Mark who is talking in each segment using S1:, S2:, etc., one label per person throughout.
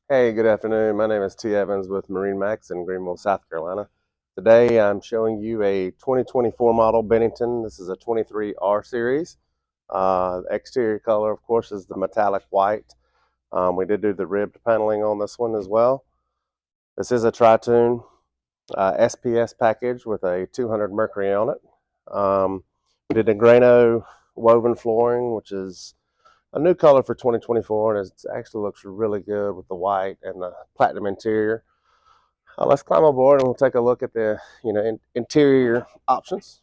S1: Hey, good afternoon. My name is T. Evans with MarineMax in Greenville, South Carolina. Today I'm showing you a 2024 model Bennington. This is a 23 R series. The exterior color, of course, is the metallic white. We did do the ribbed paneling on this one as well. This is a Tritoon SPS package with a 200 Mercury on it. We did a Grano woven flooring, which is a new color for 2024, and it actually looks really good with the white and the platinum interior. Let's climb aboard and we'll take a look at the interior options.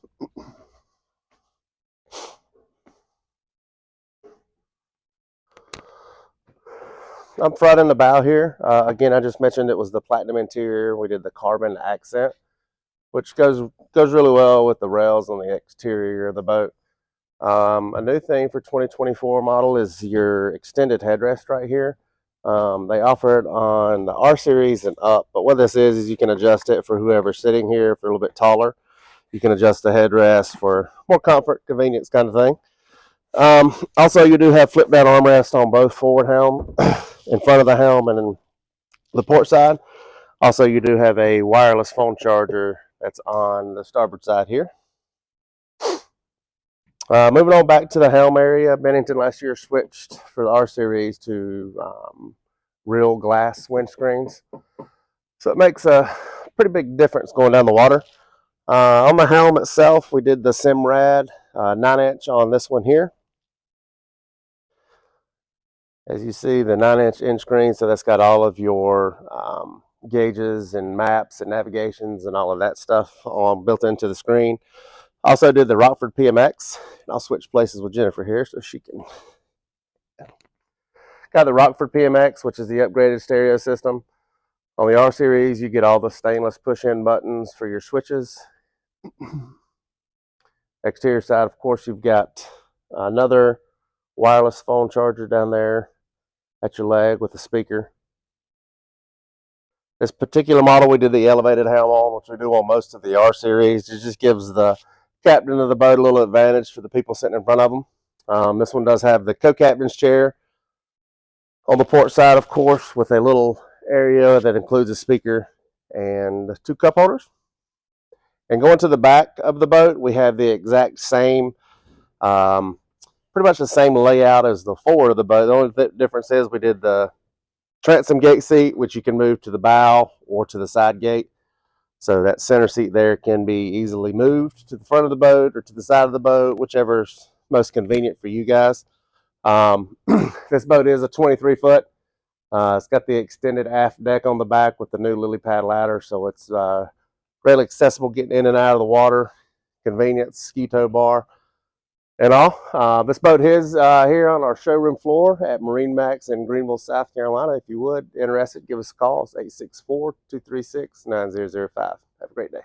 S1: I'm front in the bow here. Again, I just mentioned it was the platinum interior. We did the carbon accent, which goes really well with the rails on the exterior of the boat. A new thing for 2024 model is your extended headrest right here. They offer it on the R series and up, but what this is you can adjust it for whoever's sitting here. If you're a little bit taller, you can adjust the headrest for more comfort, convenience kind of thing. Also, you do have flip down armrests on both forward helm, in front of the helm and in the port side. Also, you do have a wireless phone charger that's on the starboard side here. Moving on back to the helm area, Bennington last year switched for the R series to real glass windscreens. So it makes a pretty big difference going down the water. On the helm itself, we did the Simrad 9-inch on this one here. As you see, the 9-inch screen, so that's got all of your gauges and maps and navigations and all of that stuff built into the screen. Also did the Rockford PMX. I'll switch places with Jennifer here so she can. Got the Rockford PMX, which is the upgraded stereo system. On the R series, you get all the stainless push-in buttons for your switches. Exterior side, of course, you've got another wireless phone charger down there at your leg with a speaker. This particular model, we did the elevated helm on, which we do on most of the R series. It just gives the captain of the boat a little advantage for the people sitting in front of them. This one does have the co-captain's chair on the port side, of course, with a little area that includes a speaker and 2 cup holders. And going to the back of the boat, we have the exact same, pretty much the same layout as the forward of the boat. The only difference is we did the transom gate seat, which you can move to the bow or to the side gate. So that center seat there can be easily moved to the front of the boat or to the side of the boat, whichever's most convenient for you guys. This boat is a 23-foot. It's got the extended aft deck on the back with the new lily pad ladder, so it's really accessible getting in and out of the water, convenience, ski tow bar, and all. This boat is here on our showroom floor at MarineMax in Greenville, South Carolina. If you would interested, give us a call. It's 864-236-9005. Have a great day.